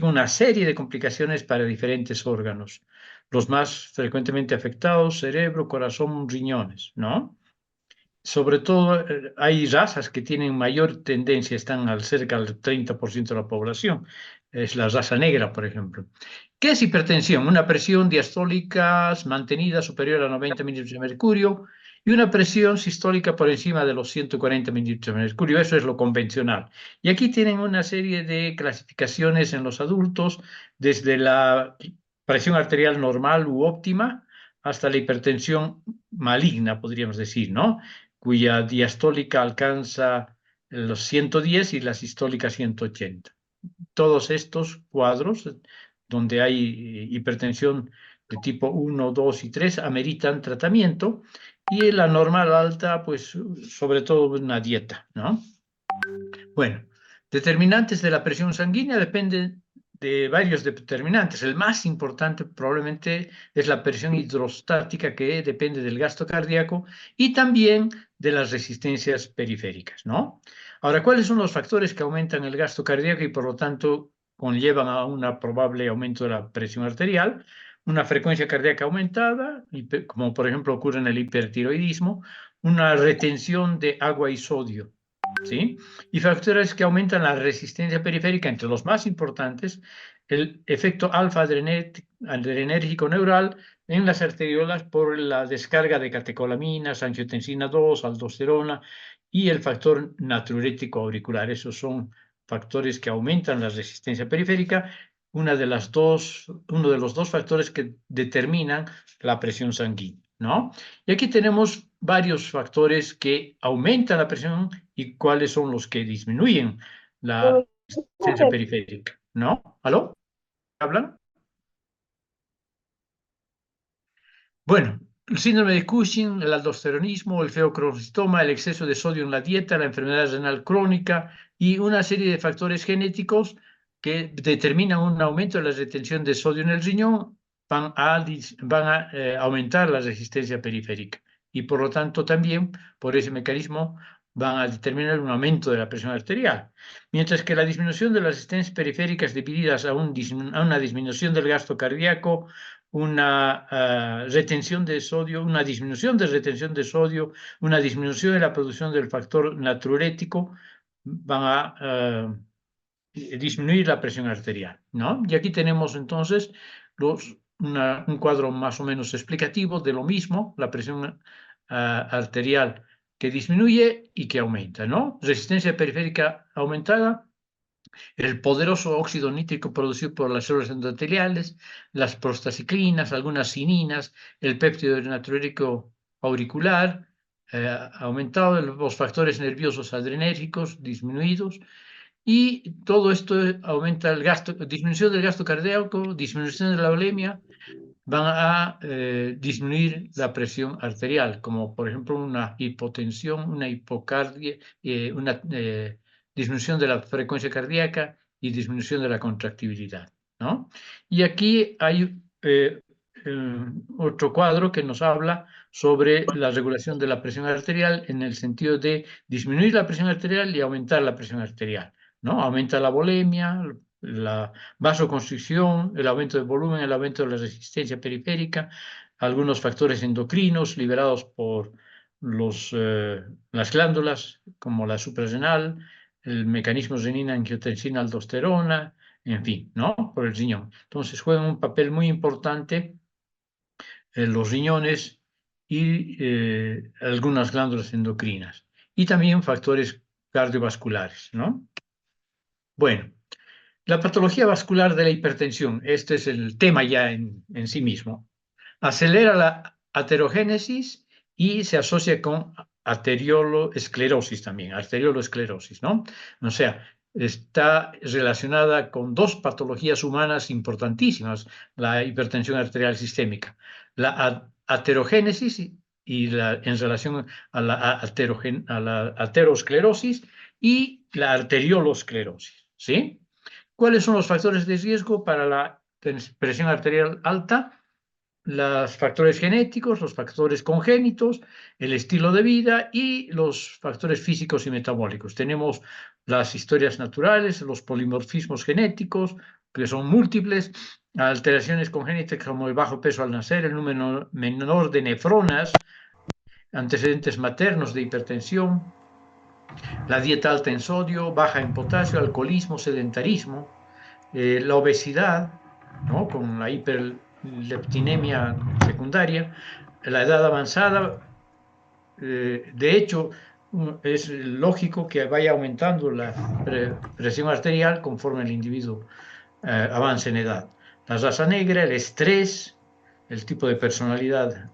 significa una serie de complicaciones para diferentes órganos. Los más frecuentemente afectados, cerebro, corazón, riñones, ¿no? Sobre todo, hay razas que tienen mayor tendencia, están cerca del 30% de la población. Es la raza negra, por ejemplo. ¿Qué es hipertensión? Una presión diastólica mantenida superior a 90 milímetros de mercurio y una presión sistólica por encima de los 140 milímetros de mercurio. Eso es lo convencional. Y aquí tienen una serie de clasificaciones en los adultos, desde la presión arterial normal u óptima hasta la hipertensión maligna, podríamos decir, ¿no? Cuya diastólica alcanza los 110 y la sistólica 180. Todos estos cuadros, donde hay hipertensión de tipo 1, 2 y 3, ameritan tratamiento, y la normal alta, pues sobre todo una dieta, ¿no? Bueno, determinantes de la presión sanguínea dependen de varios determinantes. El más importante probablemente es la presión hidrostática, que depende del gasto cardíaco y también de las resistencias periféricas, ¿no? Ahora, ¿cuáles son los factores que aumentan el gasto cardíaco y por lo tanto conllevan a un probable aumento de la presión arterial? Una frecuencia cardíaca aumentada, como por ejemplo ocurre en el hipertiroidismo, una retención de agua y sodio, ¿sí? Y factores que aumentan la resistencia periférica, entre los más importantes, el efecto alfa-adrenérgico neural en las arteriolas por la descarga de catecolaminas, angiotensina 2, aldosterona y el factor natriurético auricular. Esos son factores que aumentan la resistencia periférica, uno de los dos factores que determinan la presión sanguínea, ¿no? Y aquí tenemos varios factores que aumentan la presión y cuáles son los que disminuyen la resistencia periférica, ¿no? ¿Aló? ¿Hablan? Bueno, el síndrome de Cushing, el aldosteronismo, el feocromocitoma, el exceso de sodio en la dieta, la enfermedad renal crónica y una serie de factores genéticos que determinan un aumento de la retención de sodio en el riñón van a aumentar la resistencia periférica y por lo tanto también por ese mecanismo van a determinar un aumento de la presión arterial. Mientras que la disminución de las resistencias periféricas debidas a una disminución del gasto cardíaco, una retención de sodio, una disminución de retención de sodio, una disminución de la producción del factor natriurético, van a disminuir la presión arterial, ¿no? Y aquí tenemos entonces un cuadro más o menos explicativo de lo mismo, la presión arterial que disminuye y que aumenta, ¿no? Resistencia periférica aumentada, el poderoso óxido nítrico producido por las células endoteliales, las prostaciclinas, algunas cininas, el péptido natriurético auricular, aumentado, los factores nerviosos adrenérgicos disminuidos, y todo esto aumenta el gasto, disminución del gasto cardíaco, disminución de la volemia, van a disminuir la presión arterial, como por ejemplo una hipotensión, una hipocardia, una disminución de la frecuencia cardíaca y disminución de la contractibilidad, ¿no? Y aquí hay otro cuadro que nos habla sobre la regulación de la presión arterial en el sentido de disminuir la presión arterial y aumentar la presión arterial, ¿no? Aumenta la volemia, la vasoconstricción, el aumento del volumen, el aumento de la resistencia periférica, algunos factores endocrinos liberados por las glándulas, como la suprarrenal, el mecanismo renina-angiotensina-aldosterona, en fin, ¿no? Por el riñón. Entonces juegan un papel muy importante en los riñones y algunas glándulas endocrinas. Y también factores cardiovasculares, ¿no? Bueno, la patología vascular de la hipertensión, este es el tema ya en sí mismo. Acelera la aterogénesis y se asocia con arterioloesclerosis también, arterioloesclerosis, ¿no? O sea, está relacionada con dos patologías humanas importantísimas, la hipertensión arterial sistémica, la aterogénesis en relación a la aterosclerosis y la arteriolosclerosis, ¿sí? ¿Cuáles son los factores de riesgo para la presión arterial alta? Los factores genéticos, los factores congénitos, el estilo de vida y los factores físicos y metabólicos. Tenemos las historias naturales, los polimorfismos genéticos, que son múltiples, alteraciones congénitas como el bajo peso al nacer, el número menor de nefronas, antecedentes maternos de hipertensión, la dieta alta en sodio, baja en potasio, alcoholismo, sedentarismo, la obesidad, ¿no? Con la hiperleptinemia secundaria, la edad avanzada. De hecho, es lógico que vaya aumentando la presión arterial conforme el individuo avance en edad. La raza negra, el estrés, el tipo de personalidad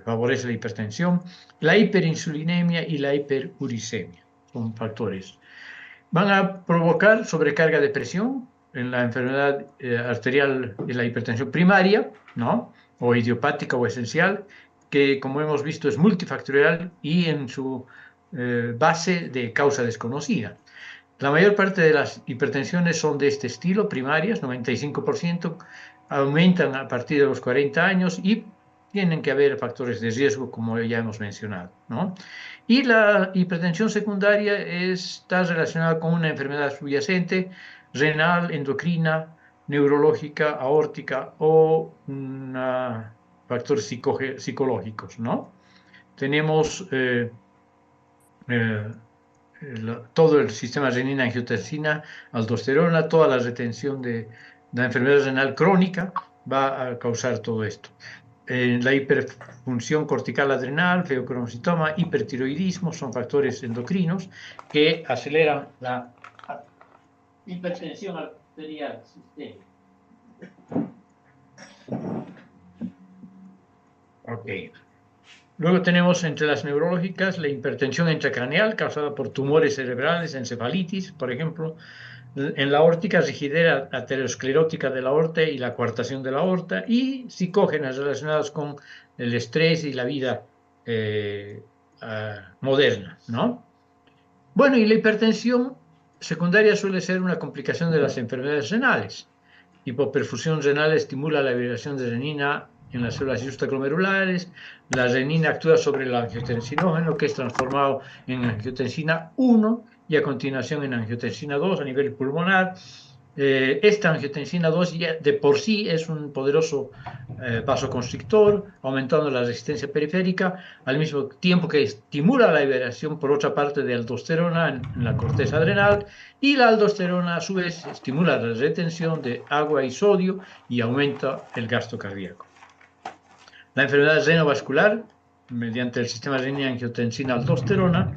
favorece la hipertensión, la hiperinsulinemia y la hiperuricemia. Son factores. Van a provocar sobrecarga de presión en la enfermedad arterial y la hipertensión primaria, ¿no? O idiopática o esencial, que como hemos visto es multifactorial y en su base de causa desconocida. La mayor parte de las hipertensiones son de este estilo, primarias, 95%, aumentan a partir de los 40 años y tienen que haber factores de riesgo, como ya hemos mencionado, ¿no? Y la hipertensión secundaria está relacionada con una enfermedad subyacente, renal, endocrina, neurológica, aórtica o factores psicológicos, ¿no? Tenemos todo el sistema renina-angiotensina, aldosterona, toda la retención de la enfermedad renal crónica va a causar todo esto. La hiperfunción cortical adrenal, feocromocitoma, hipertiroidismo son factores endocrinos que aceleran la hipertensión arterial sistémica. Ok. Luego tenemos entre las neurológicas la hipertensión intracraneal causada por tumores cerebrales, encefalitis, por ejemplo. En la aórtica, rigidez aterosclerótica de la aorta y la coartación de la aorta, y psicógenas relacionadas con el estrés y la vida moderna, ¿no? Bueno, y la hipertensión secundaria suele ser una complicación de las enfermedades renales. Hipoperfusión renal estimula la liberación de renina en las células justaglomerulares. La renina actúa sobre el angiotensinógeno, que es transformado en angiotensina 1 y a continuación en angiotensina 2 a nivel pulmonar. Esta angiotensina 2 ya de por sí es un poderoso vasoconstrictor, aumentando la resistencia periférica, al mismo tiempo que estimula la liberación, por otra parte, de aldosterona en la corteza adrenal, y la aldosterona a su vez estimula la retención de agua y sodio y aumenta el gasto cardíaco. La enfermedad renovascular, mediante el sistema renina-angiotensina-aldosterona,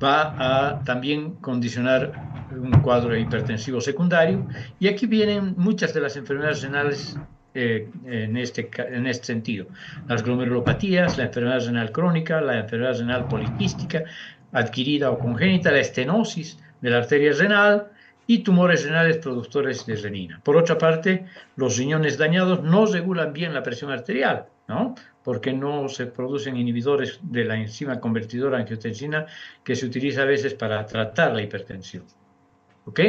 va a también condicionar un cuadro hipertensivo secundario, y aquí vienen muchas de las enfermedades renales en este sentido. Las glomerulopatías, la enfermedad renal crónica, la enfermedad renal poliquística, adquirida o congénita, la estenosis de la arteria renal y tumores renales productores de renina. Por otra parte, los riñones dañados no regulan bien la presión arterial, ¿no? Porque no se producen inhibidores de la enzima convertidora angiotensina que se utiliza a veces para tratar la hipertensión. ¿Ok?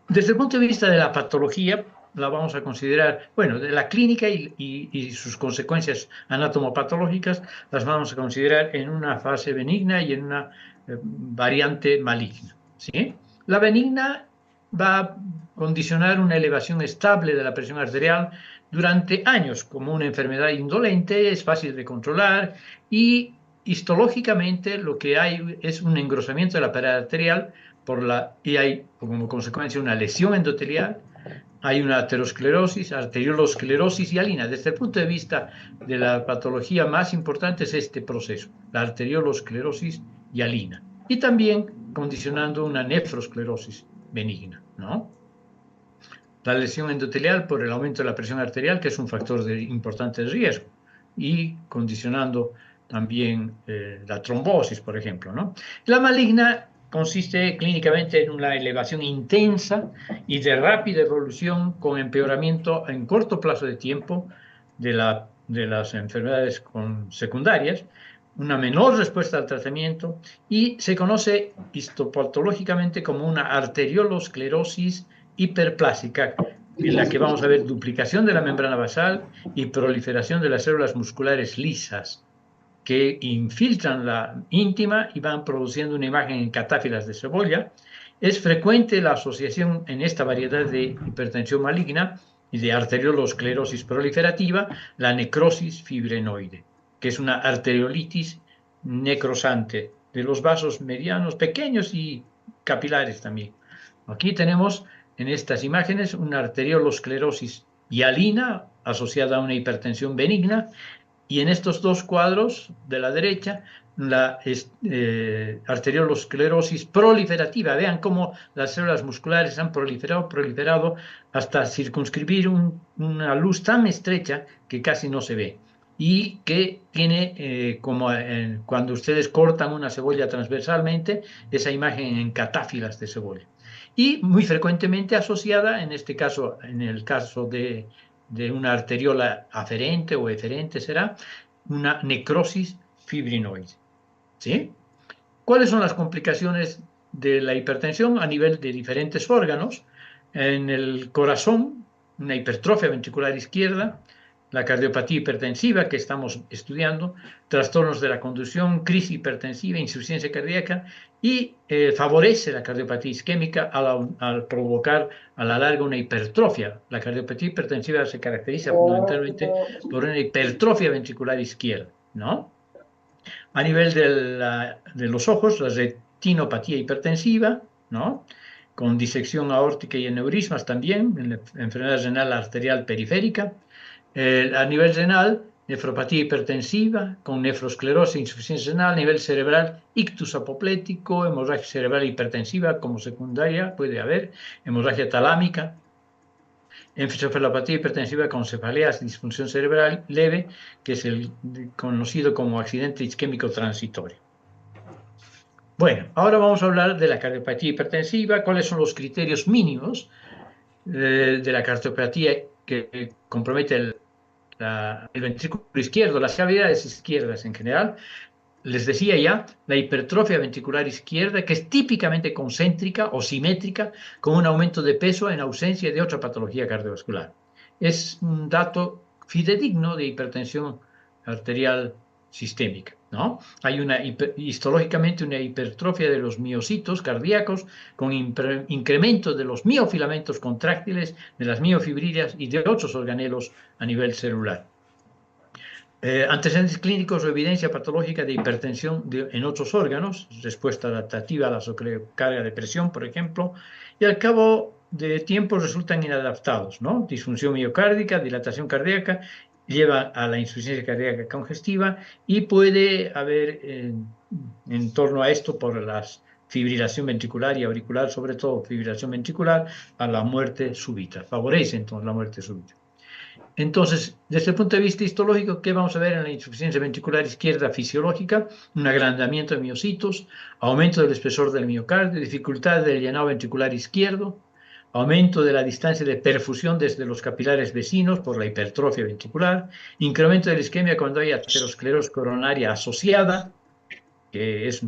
Desde el punto de vista de la patología, la vamos a considerar, bueno, de la clínica y sus consecuencias anatomopatológicas, las vamos a considerar en una fase benigna y en una variante maligna, ¿sí? La benigna va a condicionar una elevación estable de la presión arterial durante años, como una enfermedad indolente, es fácil de controlar, y histológicamente lo que hay es un engrosamiento de la pared arterial y hay como consecuencia una lesión endotelial, hay una aterosclerosis, arteriolosclerosis y alina. Desde el punto de vista de la patología más importante es este proceso, la arteriolosclerosis y alina, y también condicionando una nefrosclerosis benigna, ¿no? La lesión endotelial por el aumento de la presión arterial, que es un factor importante de riesgo, y condicionando también la trombosis, por ejemplo, ¿no? La maligna consiste clínicamente en una elevación intensa y de rápida evolución con empeoramiento en corto plazo de tiempo de las enfermedades secundarias, una menor respuesta al tratamiento, y se conoce histopatológicamente como una arteriolosclerosis hiperplásica, en la que vamos a ver duplicación de la membrana basal y proliferación de las células musculares lisas que infiltran la íntima y van produciendo una imagen en catáfilas de cebolla, Es frecuente la asociación en esta variedad de hipertensión maligna y de arteriolosclerosis proliferativa, la necrosis fibrinoide, que es una arteriolitis necrosante de los vasos medianos, pequeños y capilares también. Aquí tenemos en estas imágenes una arteriolosclerosis hialina asociada a una hipertensión benigna, y en estos dos cuadros de la derecha, la arteriolosclerosis proliferativa. Vean cómo las células musculares han proliferado hasta circunscribir una luz tan estrecha que casi no se ve. Y que tiene, como cuando ustedes cortan una cebolla transversalmente, esa imagen en catáfilas de cebolla. Y muy frecuentemente asociada, en este caso, en el caso de una arteriola aferente o eferente será, una necrosis fibrinoide. ¿Sí? ¿Cuáles son las complicaciones de la hipertensión a nivel de diferentes órganos? En el corazón, una hipertrofia ventricular izquierda, la cardiopatía hipertensiva que estamos estudiando, trastornos de la conducción, crisis hipertensiva, insuficiencia cardíaca, y favorece la cardiopatía isquémica al provocar a la larga una hipertrofia. La cardiopatía hipertensiva se caracteriza fundamentalmente por una hipertrofia ventricular izquierda, ¿no? A nivel de los ojos, la retinopatía hipertensiva, ¿no? Con disección aórtica y aneurismas también, en la enfermedad renal arterial periférica. A nivel renal, nefropatía hipertensiva, con nefrosclerosis, insuficiencia renal. A nivel cerebral, ictus apoplético, hemorragia cerebral hipertensiva como secundaria, puede haber, hemorragia talámica, encefalopatía hipertensiva con cefaleas, disfunción cerebral leve, que es el conocido como accidente isquémico transitorio. Bueno, ahora vamos a hablar de la cardiopatía hipertensiva, cuáles son los criterios mínimos de la cardiopatía que compromete el ventrículo izquierdo, las cavidades izquierdas en general. Les decía ya, la hipertrofia ventricular izquierda, que es típicamente concéntrica o simétrica, con un aumento de peso en ausencia de otra patología cardiovascular. Es un dato fidedigno de hipertensión arterial sistémica, ¿no? Hay histológicamente una hipertrofia de los miocitos cardíacos con incremento de los miofilamentos contráctiles, de las miofibrillas y de otros organelos a nivel celular. Antecedentes clínicos o evidencia patológica de hipertensión en otros órganos, respuesta adaptativa a la sobrecarga de presión, por ejemplo, y al cabo de tiempo resultan inadaptados, ¿no? Disfunción miocárdica, dilatación cardíaca, lleva a la insuficiencia cardíaca congestiva y puede haber en torno a esto, por la fibrilación ventricular y auricular, sobre todo fibrilación ventricular, a la muerte súbita. Favorece entonces la muerte súbita. Entonces, desde el punto de vista histológico, ¿qué vamos a ver en la insuficiencia ventricular izquierda fisiológica? Un agrandamiento de miocitos, aumento del espesor del miocardio, dificultad del llenado ventricular izquierdo, aumento de la distancia de perfusión desde los capilares vecinos por la hipertrofia ventricular, incremento de la isquemia cuando hay aterosclerosis coronaria asociada, que es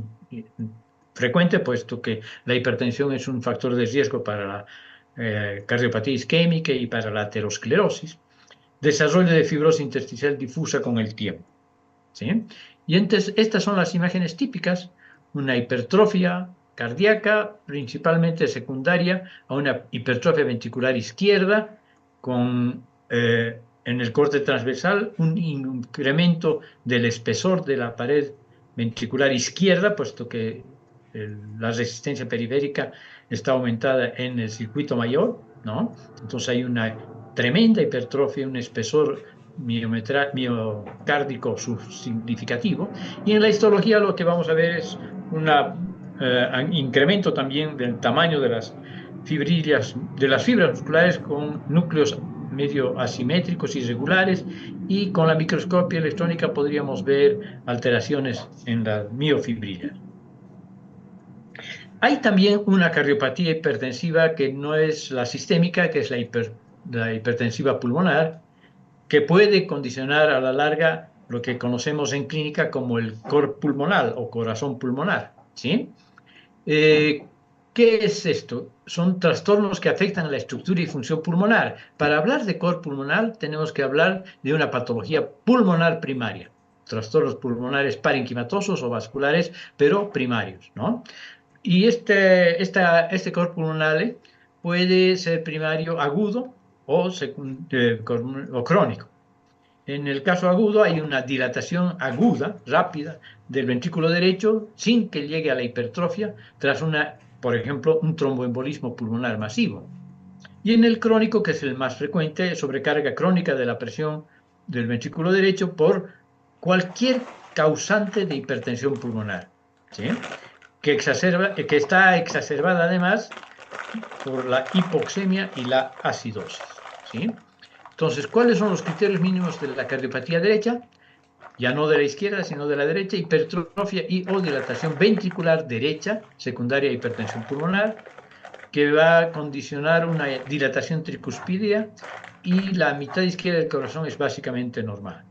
frecuente, puesto que la hipertensión es un factor de riesgo para la cardiopatía isquémica y para la aterosclerosis. Desarrollo de fibrosis intersticial difusa con el tiempo, ¿sí? Y entonces, estas son las imágenes típicas, una hipertrofia cardíaca, principalmente secundaria a una hipertrofia ventricular izquierda, con en el corte transversal un incremento del espesor de la pared ventricular izquierda, puesto que la resistencia periférica está aumentada en el circuito mayor, ¿no? Entonces hay una tremenda hipertrofia, un espesor miocárdico significativo, y en la histología lo que vamos a ver es un incremento también del tamaño de las fibrillas, de las fibras musculares con núcleos medio asimétricos, irregulares, y con la microscopia electrónica podríamos ver alteraciones en las miofibrillas. Hay también una cardiopatía hipertensiva que no es la sistémica, que es la hipertensiva pulmonar, que puede condicionar a la larga lo que conocemos en clínica como el cor pulmonar o corazón pulmonar, ¿sí? ¿Qué es esto? Son trastornos que afectan a la estructura y función pulmonar. Para hablar de cor pulmonar tenemos que hablar de una patología pulmonar primaria, trastornos pulmonares parenquimatosos o vasculares, pero primarios, ¿no? Y este cor pulmonale puede ser primario agudo o crónico. En el caso agudo hay una dilatación aguda, rápida, del ventrículo derecho sin que llegue a la hipertrofia tras por ejemplo, un tromboembolismo pulmonar masivo. Y en el crónico, que es el más frecuente, sobrecarga crónica de la presión del ventrículo derecho por cualquier causante de hipertensión pulmonar, ¿sí? Que está exacerbada además por la hipoxemia y la acidosis, ¿sí? Entonces, ¿cuáles son los criterios mínimos de la cardiopatía derecha? Ya no de la izquierda, sino de la derecha: hipertrofia y o dilatación ventricular derecha, secundaria a hipertensión pulmonar, que va a condicionar una dilatación tricuspidea, y la mitad izquierda del corazón es básicamente normal.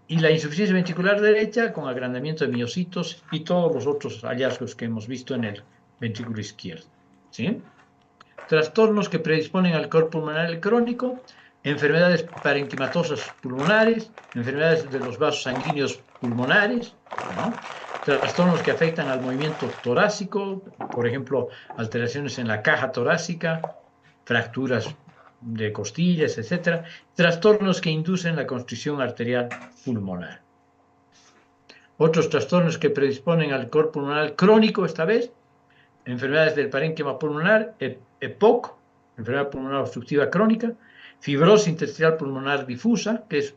Y la insuficiencia ventricular derecha con agrandamiento de miocitos y todos los otros hallazgos que hemos visto en el ventrículo izquierdo, ¿sí? Trastornos que predisponen al cor pulmonar crónico: enfermedades parenquimatosas pulmonares, enfermedades de los vasos sanguíneos pulmonares, ¿no? Trastornos que afectan al movimiento torácico, por ejemplo, alteraciones en la caja torácica, fracturas de costillas, etc. Trastornos que inducen la constricción arterial pulmonar. Otros trastornos que predisponen al cor pulmonar crónico, esta vez: enfermedades del parénquima pulmonar, EPOC, enfermedad pulmonar obstructiva crónica; fibrosis intersticial pulmonar difusa, que es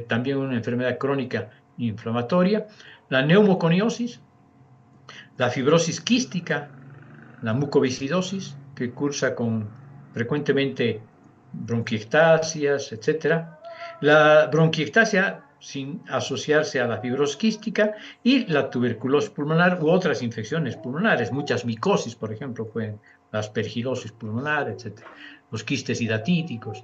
también una enfermedad crónica inflamatoria; la neumoconiosis; la fibrosis quística; la mucoviscidosis, que cursa con frecuentemente bronquiectasias, etc. La bronquiectasia sin asociarse a la fibrosis quística, y la tuberculosis pulmonar u otras infecciones pulmonares, muchas micosis, por ejemplo, la aspergilosis pulmonar, etc. Los quistes hidatíticos.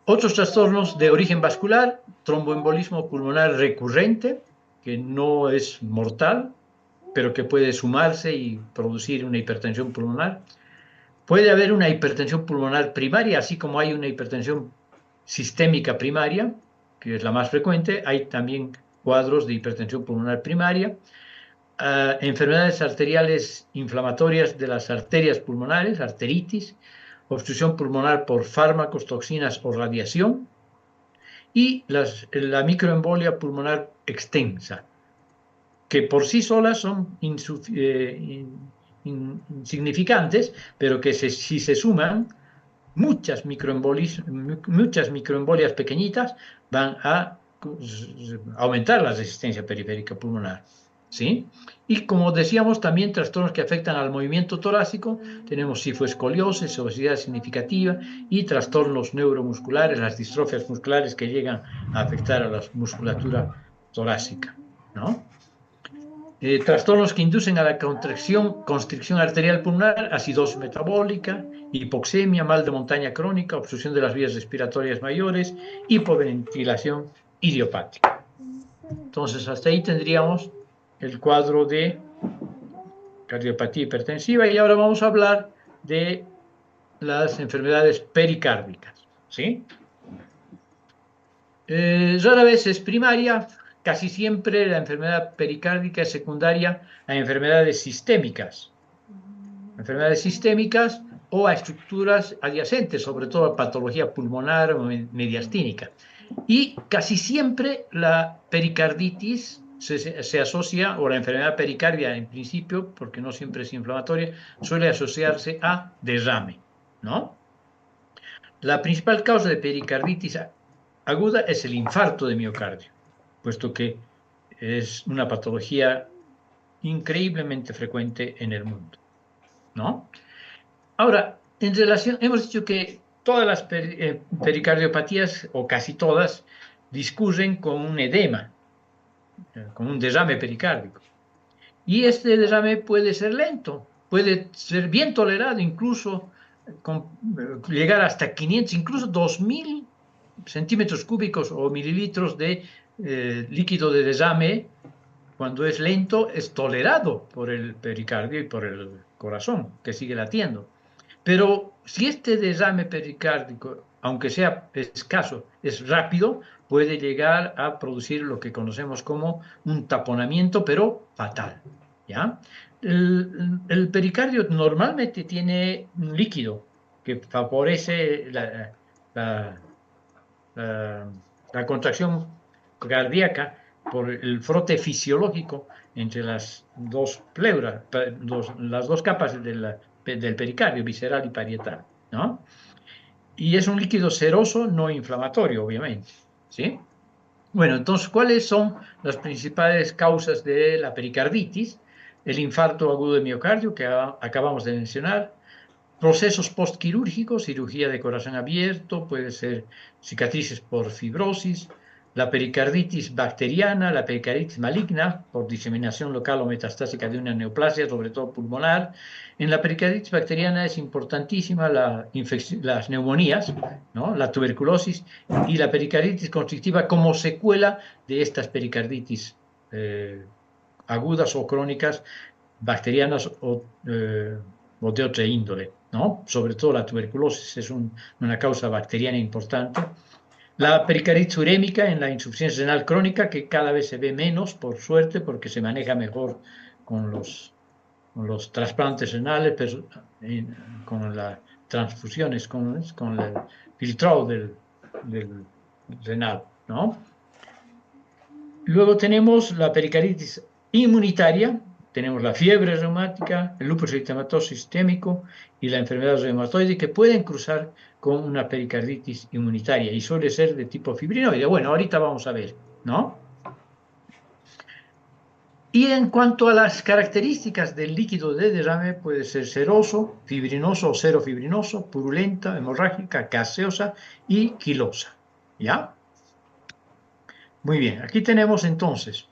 Otros trastornos de origen vascular: tromboembolismo pulmonar recurrente, que no es mortal, pero que puede sumarse y producir una hipertensión pulmonar. Puede haber una hipertensión pulmonar primaria, así como hay una hipertensión sistémica primaria, que es la más frecuente. Hay también cuadros de hipertensión pulmonar primaria. Enfermedades arteriales inflamatorias de las arterias pulmonares, arteritis; obstrucción pulmonar por fármacos, toxinas o radiación; y la microembolia pulmonar extensa, que por sí solas son insignificantes, pero que si se suman muchas microembolias pequeñitas, van a aumentar la resistencia periférica pulmonar, ¿sí? Y como decíamos, también trastornos que afectan al movimiento torácico: tenemos cifoescoliosis, obesidad significativa, y trastornos neuromusculares, las distrofias musculares que llegan a afectar a la musculatura torácica, ¿no? Trastornos que inducen a la constricción arterial pulmonar: acidosis metabólica, hipoxemia, mal de montaña crónica, obstrucción de las vías respiratorias mayores, hipoventilación idiopática. Entonces, hasta ahí tendríamos el cuadro de cardiopatía hipertensiva, y ahora vamos a hablar de las enfermedades pericárdicas, ¿sí? Rara vez es primaria. Casi siempre la enfermedad pericárdica es secundaria a enfermedades sistémicas o a estructuras adyacentes, sobre todo a patología pulmonar o mediastínica. Y casi siempre la pericarditis se asocia, o la enfermedad pericardia en principio, porque no siempre es inflamatoria, suele asociarse a derrame, ¿no? La principal causa de pericarditis aguda es el infarto de miocardio, puesto que es una patología increíblemente frecuente en el mundo, ¿no? Ahora, hemos dicho que todas las pericardiopatías, o casi todas, discurren con un edema, con un derrame pericárdico. Y este derrame puede ser lento, puede ser bien tolerado, incluso llegar hasta 500, incluso 2000 centímetros cúbicos o mililitros de líquido de derrame. Cuando es lento, es tolerado por el pericardio y por el corazón, que sigue latiendo. Pero si este derrame pericárdico, aunque sea escaso, es rápido, puede llegar a producir lo que conocemos como un taponamiento, pero fatal. ¿ya? El pericardio normalmente tiene un líquido que favorece la- la- la contracción cardíaca por el frote fisiológico entre las dos pleuras, las dos capas del pericardio, visceral y parietal, ¿no? Y es un líquido seroso no inflamatorio, obviamente, ¿sí? Bueno, entonces, ¿cuáles son las principales causas de la pericarditis? El infarto agudo de miocardio que acabamos de mencionar, procesos postquirúrgicos, cirugía de corazón abierto, puede ser cicatrices por fibrosis, la pericarditis bacteriana, la pericarditis maligna por diseminación local o metastásica de una neoplasia, sobre todo pulmonar. En la pericarditis bacteriana es importantísima las neumonías, ¿no? La tuberculosis y la pericarditis constrictiva como secuela de estas pericarditis agudas o crónicas bacterianas o de otra índole, ¿no? Sobre todo la tuberculosis es una causa bacteriana importante. La pericarditis urémica en la insuficiencia renal crónica, que cada vez se ve menos, por suerte, porque se maneja mejor con los trasplantes renales, con las transfusiones, con el filtrado del renal, ¿no? Luego tenemos la pericarditis inmunitaria, tenemos la fiebre reumática, el lupus eritematoso sistémico y la enfermedad reumatoide que pueden cruzar con una pericarditis inmunitaria y suele ser de tipo fibrinoide. Bueno, ahorita vamos a ver, ¿no? Y en cuanto a las características del líquido de derrame, puede ser seroso, fibrinoso o cero fibrinoso, purulenta, hemorrágica, gaseosa y quilosa, ¿ya? Muy bien, aquí tenemos entonces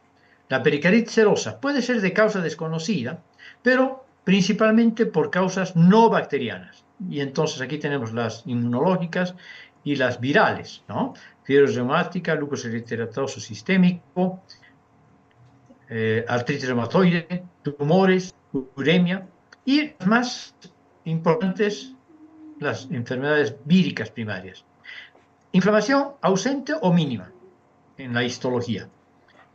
la pericarditis serosa. Puede ser de causa desconocida, pero principalmente por causas no bacterianas. Y entonces aquí tenemos las inmunológicas y las virales, ¿no? Fiebre reumática, lupus eritematoso sistémico, artritis reumatoide, tumores, uremia y las más importantes, las enfermedades víricas primarias. Inflamación ausente o mínima en la histología.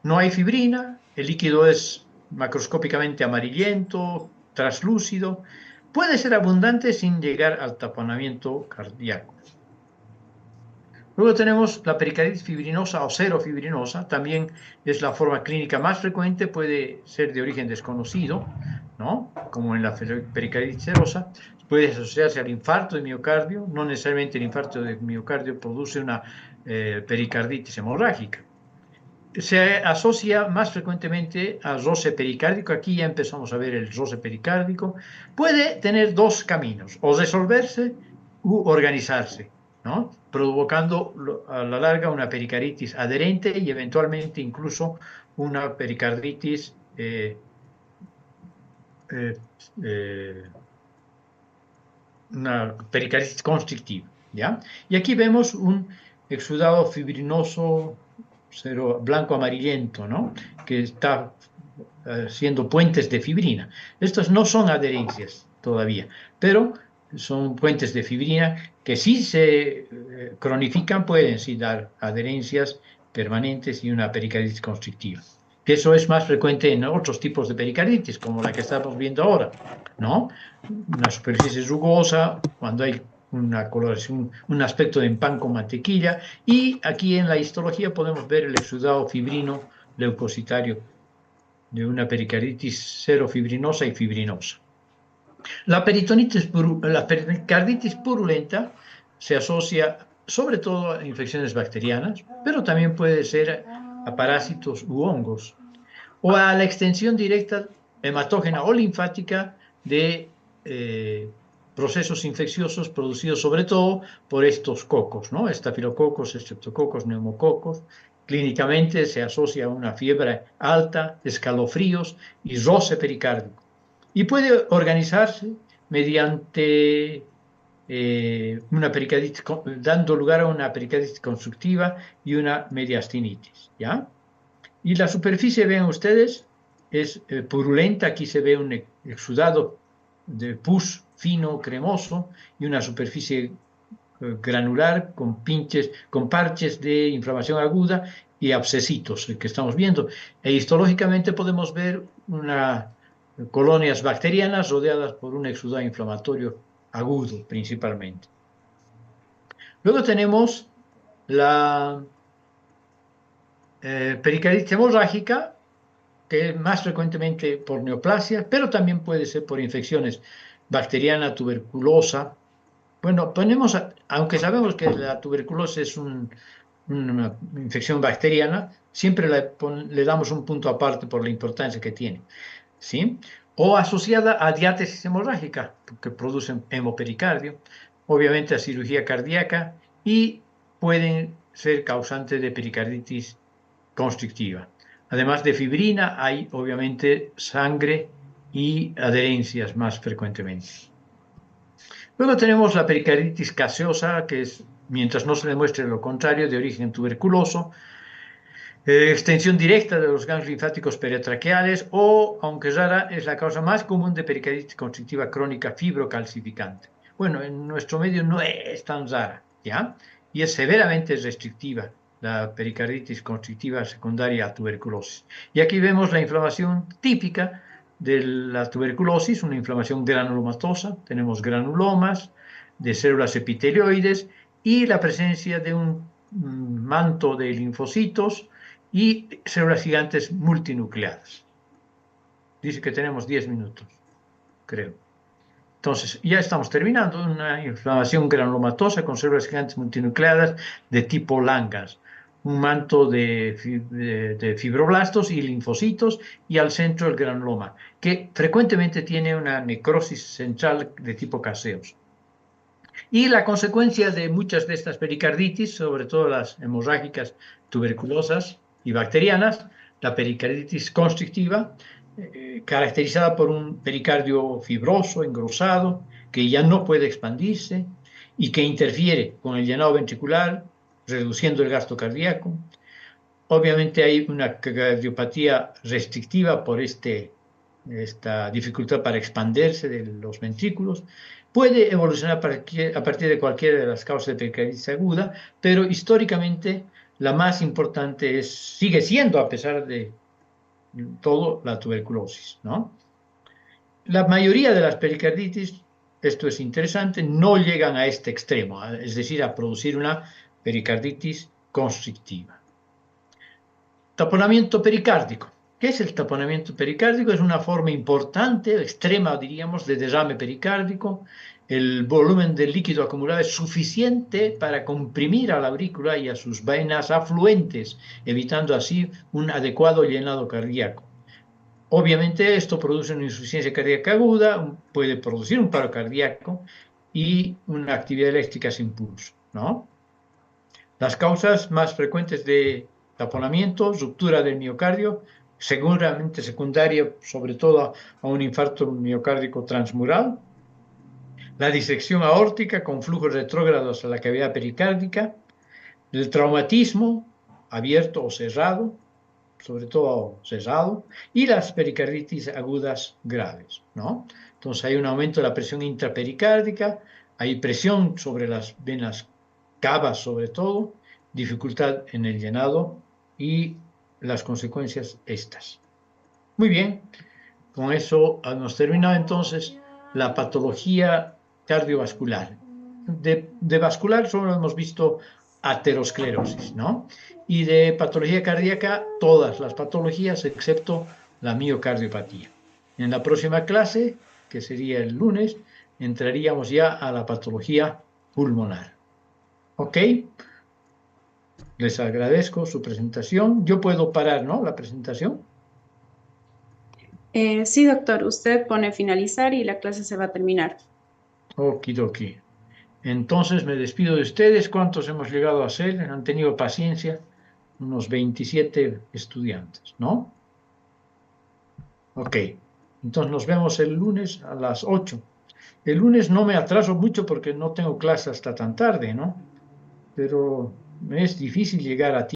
No hay fibrina, el líquido es macroscópicamente amarillento, traslúcido, puede ser abundante sin llegar al taponamiento cardíaco. Luego tenemos la pericarditis fibrinosa o cero fibrinosa, también es la forma clínica más frecuente, puede ser de origen desconocido, ¿no? Como en la pericarditis serosa, puede asociarse al infarto de miocardio, no necesariamente el infarto de miocardio produce una pericarditis hemorrágica. Se asocia más frecuentemente al roce pericárdico. Aquí ya empezamos a ver el roce pericárdico. Puede tener dos caminos, o resolverse u organizarse, ¿no? Provocando a la larga una pericarditis adherente y eventualmente incluso una pericarditis eh, eh, una pericarditis constrictiva, ¿ya? Y aquí vemos un exudado fibrinoso blanco amarillento, ¿no? Que está siendo puentes de fibrina. Estos no son adherencias todavía, pero son puentes de fibrina que si se cronifican pueden sí dar adherencias permanentes y una pericarditis constrictiva. Que eso es más frecuente en otros tipos de pericarditis, como la que estamos viendo ahora, ¿no? Una superficie rugosa, cuando hay una coloración, un aspecto de pan con mantequilla, y aquí en la histología podemos ver el exudado fibrino leucocitario de una pericarditis serofibrinosa y fibrinosa. La pericarditis purulenta se asocia sobre todo a infecciones bacterianas, pero también puede ser a parásitos u hongos, o a la extensión directa hematógena o linfática de procesos infecciosos producidos sobre todo por estos cocos, ¿no? Estafilococos, estreptococos, neumococos. Clínicamente se asocia a una fiebre alta, escalofríos y roce pericárdico. Y puede organizarse mediante una pericarditis, dando lugar a una pericarditis constructiva y una mediastinitis, ¿ya? Y la superficie, vean ustedes, es purulenta. Aquí se ve un exudado de pus fino, cremoso, y una superficie granular con parches de inflamación aguda y abscesitos, el que estamos viendo. E histológicamente podemos ver una colonias bacterianas rodeadas por un exudado inflamatorio agudo principalmente. Luego tenemos la pericarditis hemorrágica, que es más frecuentemente por neoplasia, pero también puede ser por infecciones bacteriana, tuberculosa. Bueno, aunque sabemos que la tuberculosis es una infección bacteriana, siempre le damos un punto aparte por la importancia que tiene, ¿sí? O asociada a diátesis hemorrágica, que producen hemopericardio, obviamente a cirugía cardíaca y pueden ser causantes de pericarditis constrictiva. Además de fibrina, hay obviamente sangre y adherencias más frecuentemente. Luego tenemos la pericarditis caseosa, que es, mientras no se demuestre lo contrario, de origen tuberculoso, extensión directa de los ganglios linfáticos peritraqueales o, aunque rara, es la causa más común de pericarditis constrictiva crónica fibrocalcificante. Bueno, en nuestro medio no es tan rara, ¿ya? Y es severamente restrictiva la pericarditis constrictiva secundaria a tuberculosis. Y aquí vemos la inflamación típica de la tuberculosis, una inflamación granulomatosa, tenemos granulomas de células epitelioides y la presencia de un manto de linfocitos y células gigantes multinucleadas. Dice que tenemos 10 minutos, creo. Entonces, ya estamos terminando. Una inflamación granulomatosa con células gigantes multinucleadas de tipo Langhans. Un manto de fibroblastos y linfocitos y al centro el granuloma, que frecuentemente tiene una necrosis central de tipo caseoso. Y la consecuencia de muchas de estas pericarditis, sobre todo las hemorrágicas, tuberculosas y bacterianas, la pericarditis constrictiva, caracterizada por un pericardio fibroso, engrosado, que ya no puede expandirse y que interfiere con el llenado ventricular, reduciendo el gasto cardíaco. Obviamente hay una cardiopatía restrictiva por esta dificultad para expandirse de los ventrículos. Puede evolucionar a partir de cualquiera de las causas de pericarditis aguda, pero históricamente la más importante sigue siendo, a pesar de todo, la tuberculosis, ¿no? La mayoría de las pericarditis, esto es interesante, no llegan a este extremo, es decir, a producir una pericarditis constrictiva. Taponamiento pericárdico. ¿Qué es el taponamiento pericárdico? Es una forma importante, extrema, diríamos, de derrame pericárdico. El volumen del líquido acumulado es suficiente para comprimir a la aurícula y a sus venas afluentes, evitando así un adecuado llenado cardíaco. Obviamente esto produce una insuficiencia cardíaca aguda, puede producir un paro cardíaco y una actividad eléctrica sin pulso, ¿no? Las causas más frecuentes de taponamiento: ruptura del miocardio, seguramente secundaria sobre todo a un infarto miocárdico transmural, la disección aórtica con flujos retrógrados a la cavidad pericárdica, el traumatismo abierto o cerrado, sobre todo cerrado, y las pericarditis agudas graves, ¿no? Entonces hay un aumento de la presión intrapericárdica, hay presión sobre las venas cavas sobre todo, dificultad en el llenado y las consecuencias estas. Muy bien, con eso hemos terminado entonces la patología cardiovascular. De vascular solo hemos visto aterosclerosis, ¿no? Y de patología cardíaca, todas las patologías excepto la miocardiopatía. En la próxima clase, que sería el lunes, entraríamos ya a la patología pulmonar. ¿Ok? Les agradezco su presentación. Yo puedo parar, ¿no? La presentación. Sí, doctor, usted pone finalizar y la clase se va a terminar. Okidoki. Entonces me despido de ustedes. ¿Cuántos hemos llegado a ser? Han tenido paciencia. Unos 27 estudiantes, ¿no? Ok. Entonces nos vemos el lunes a las 8. El lunes no me atraso mucho porque no tengo clase hasta tan tarde, ¿no? Pero me es difícil llegar a tiempo.